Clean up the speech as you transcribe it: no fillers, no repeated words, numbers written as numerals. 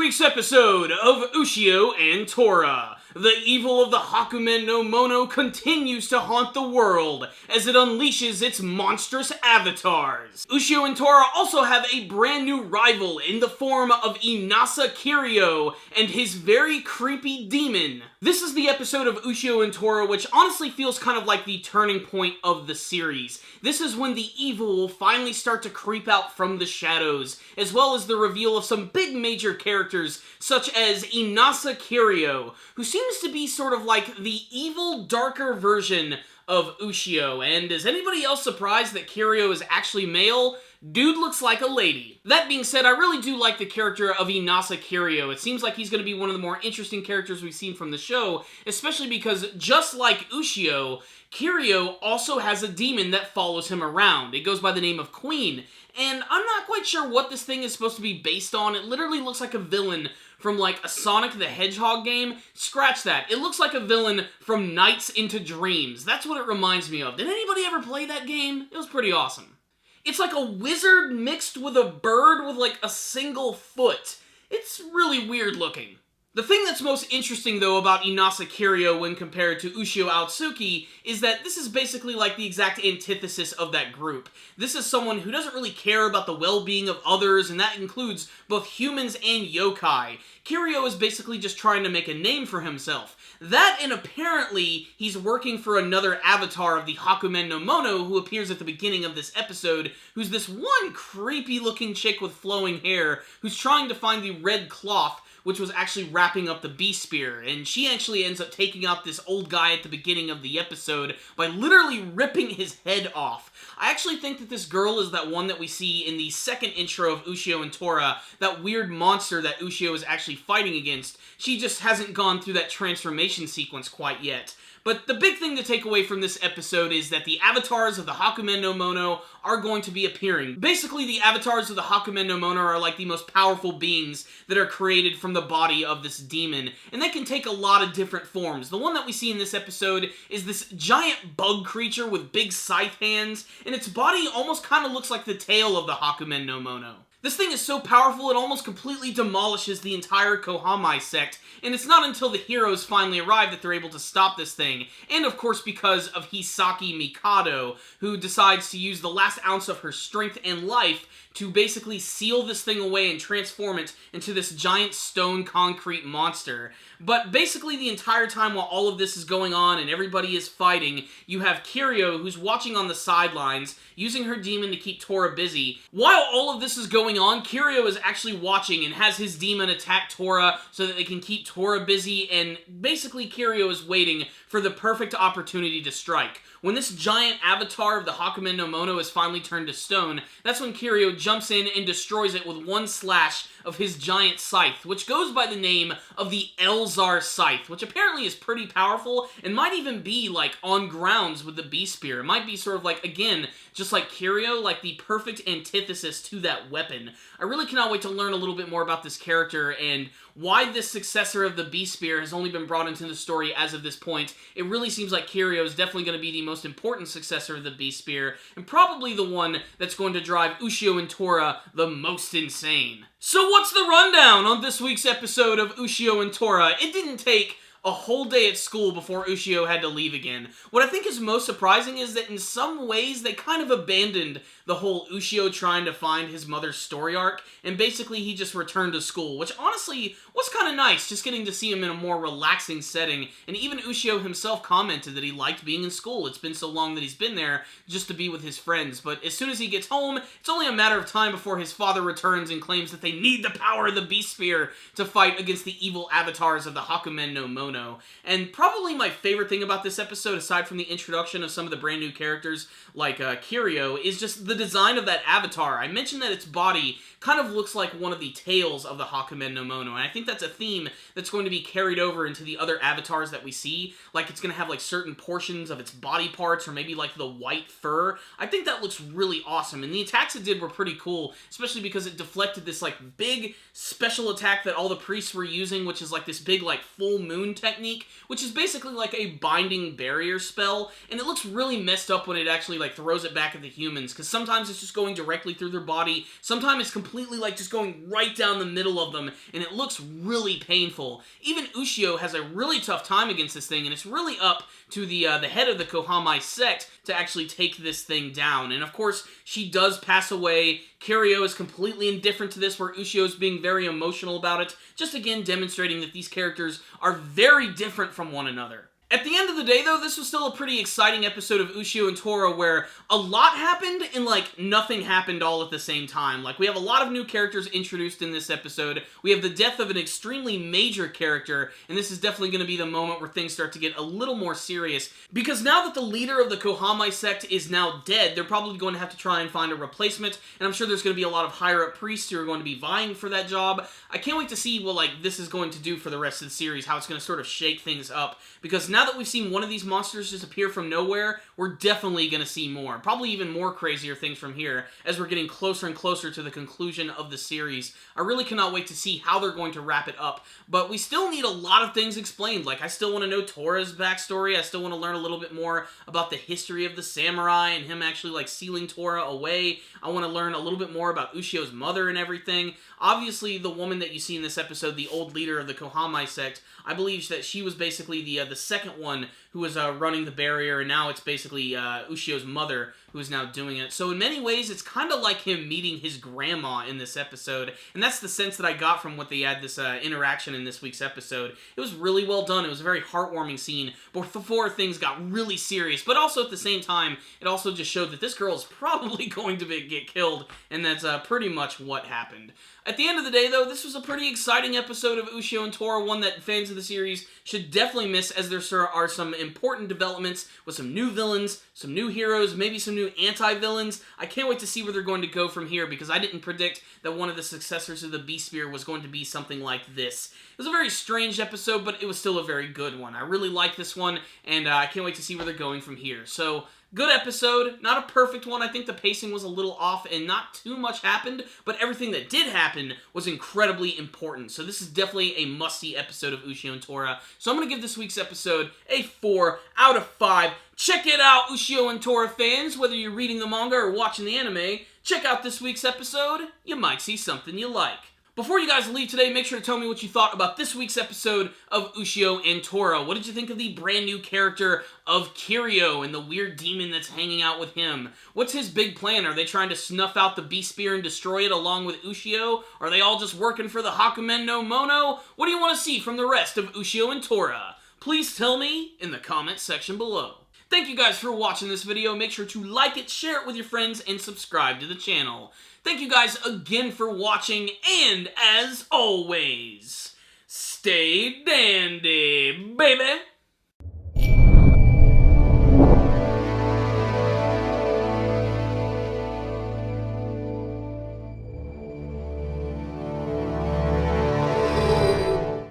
week's episode of Ushio and Tora. The evil of the Hakumen no Mono continues to haunt the world as it unleashes its monstrous avatars. Ushio and Tora also have a brand new rival in the form of Inasa Kirio and his very creepy demon. This is the episode of Ushio and Tora which honestly feels kind of like the turning point of the series. This is when the evil will finally start to creep out from the shadows, as well as the reveal of some big major characters such as Inasa Kirio, who seems to be sort of like the evil, darker version of Ushio. And is anybody else surprised that Kirio is actually male? Dude looks like a lady. That being said, I really do like the character of Inasa Kirio. It seems like he's going to be one of the more interesting characters we've seen from the show, especially because just like Ushio, Kirio also has a demon that follows him around. It goes by the name of Queen, and I'm not quite sure what this thing is supposed to be based on. It literally looks like a villain from like a Sonic the Hedgehog game. Scratch that. It looks like a villain from Nights into Dreams. That's what it reminds me of. Did anybody ever play that game? It was pretty awesome. It's like a wizard mixed with a bird with like a single foot. It's really weird looking. The thing that's most interesting, though, about Inasa Kirio when compared to Ushio Aotsuki is that this is basically like the exact antithesis of that group. This is someone who doesn't really care about the well-being of others, and that includes both humans and yokai. Kirio is basically just trying to make a name for himself. That, and apparently, he's working for another avatar of the Hakumen no Mono who appears at the beginning of this episode, who's this one creepy-looking chick with flowing hair who's trying to find the red cloth which was actually wrapping up the Beast Spear, and she actually ends up taking out this old guy at the beginning of the episode by literally ripping his head off. I actually think that this girl is that one that we see in the second intro of Ushio and Tora, that weird monster that Ushio is actually fighting against. She just hasn't gone through that transformation sequence quite yet. But the big thing to take away from this episode is that the avatars of the Hakumen no Mono are going to be appearing. Basically, the avatars of the Hakumen no Mono are like the most powerful beings that are created from the body of this demon, and they can take a lot of different forms. The one that we see in this episode is this giant bug creature with big scythe hands, and its body almost kind of looks like the tail of the Hakumen no Mono. This thing is so powerful it almost completely demolishes the entire Kohamai sect, and it's not until the heroes finally arrive that they're able to stop this thing. And of course because of Hisaki Mikado, who decides to use the last ounce of her strength and life to basically seal this thing away and transform it into this giant stone concrete monster. But basically the entire time while all of this is going on and everybody is fighting, you have Kirio who's watching on the sidelines, using her demon to keep Tora busy. While all of this is going on, Kirio is actually watching and has his demon attack Tora so that they can keep Tora busy, and basically Kirio is waiting for the perfect opportunity to strike. When this giant avatar of the Hakumen no Mono is finally turned to stone, that's when Kirio jumps in and destroys it with one slash of his giant scythe, which goes by the name of the Elzar Scythe, which apparently is pretty powerful and might even be, like, on grounds with the Beast Spear. It might be sort of like, again, just like Kirio, like the perfect antithesis to that weapon. I really cannot wait to learn a little bit more about this character and why this successor of the Beast Spear has only been brought into the story as of this point. It really seems like Kirio is definitely going to be the most important successor of the Beast Spear, and probably the one that's going to drive Ushio and Tora the most insane. So what's the rundown on this week's episode of Ushio and Tora? It didn't take a whole day at school before Ushio had to leave again. What I think is most surprising is that in some ways they kind of abandoned the whole Ushio trying to find his mother's story arc, and basically he just returned to school, which honestly was kind of nice, just getting to see him in a more relaxing setting, and even Ushio himself commented that he liked being in school. It's been so long that he's been there just to be with his friends, but as soon as he gets home, it's only a matter of time before his father returns and claims that they need the power of the Beast Spear to fight against the evil avatars of the Hakumen no Mono. And probably my favorite thing about this episode, aside from the introduction of some of the brand new characters like Kirio, is just the design of that avatar. I mentioned that its body kind of looks like one of the tails of the Hakumen no Mono, and I think that's a theme that's going to be carried over into the other avatars that we see. Like, it's going to have like certain portions of its body parts, or maybe like the white fur. I think that looks really awesome, and the attacks it did were pretty cool, especially because it deflected this like big special attack that all the priests were using, which is like this big like full moon technique, which is basically like a binding barrier spell, and it looks really messed up when it actually like throws it back at the humans, because sometimes it's just going directly through their body, sometimes it's completely like just going right down the middle of them, and it looks really painful. Even Ushio has a really tough time against this thing, and it's really up to the head of the Kohamai sect to actually take this thing down. And of course, she does pass away. Kirio is completely indifferent to this, where Ushio is being very emotional about it, just again demonstrating that these characters are very different from one another. At the end of the day, though, this was still a pretty exciting episode of Ushio and Tora, where a lot happened and, like, nothing happened all at the same time. Like, we have a lot of new characters introduced in this episode. We have the death of an extremely major character, and this is definitely going to be the moment where things start to get a little more serious. Because now that the leader of the Kohamai sect is now dead, they're probably going to have to try and find a replacement, and I'm sure there's going to be a lot of higher-up priests who are going to be vying for that job. I can't wait to see what, like, this is going to do for the rest of the series, how it's going to sort of shake things up. Because now that we've seen one of these monsters just appear from nowhere, we're definitely going to see more. Probably even more crazier things from here, as we're getting closer and closer to the conclusion of the series. I really cannot wait to see how they're going to wrap it up. But we still need a lot of things explained. Like, I still want to know Tora's backstory. I still want to learn a little bit more about the history of the samurai and him actually, like, sealing Tora away. I want to learn a little bit more about Ushio's mother and everything. Obviously, the woman that you see in this episode, the old leader of the Kohamai sect, I believe that she was basically the second one who was running the barrier, and now it's basically Ushio's mother who is now doing it. So in many ways, it's kind of like him meeting his grandma in this episode, and that's the sense that I got from what they had this interaction in this week's episode. It was really well done. It was a very heartwarming scene before things got really serious, but also at the same time, it also just showed that this girl is probably going to get killed, and that's pretty much what happened. At the end of the day, though, this was a pretty exciting episode of Ushio and Tora, one that fans of the series should definitely miss, as there are some important developments with some new villains, some new heroes, maybe some new anti-villains. I can't wait to see where they're going to go from here, because I didn't predict that one of the successors of the Beast Spear was going to be something like this. It was a very strange episode, but it was still a very good one. I really like this one, and I can't wait to see where they're going from here. So, good episode, not a perfect one. I think the pacing was a little off and not too much happened, but everything that did happen was incredibly important. So this is definitely a must-see episode of Ushio and Tora. So I'm going to give this week's episode a 4 out of 5. Check it out, Ushio and Tora fans. Whether you're reading the manga or watching the anime, check out this week's episode. You might see something you like. Before you guys leave today, make sure to tell me what you thought about this week's episode of Ushio and Tora. What did you think of the brand new character of Kirio and the weird demon that's hanging out with him? What's his big plan? Are they trying to snuff out the Beast Spear and destroy it along with Ushio? Are they all just working for the Hakumen no Mono? What do you want to see from the rest of Ushio and Tora? Please tell me in the comments section below. Thank you guys for watching this video. Make sure to like it, share it with your friends, and subscribe to the channel. Thank you guys again for watching, and as always, stay dandy, baby!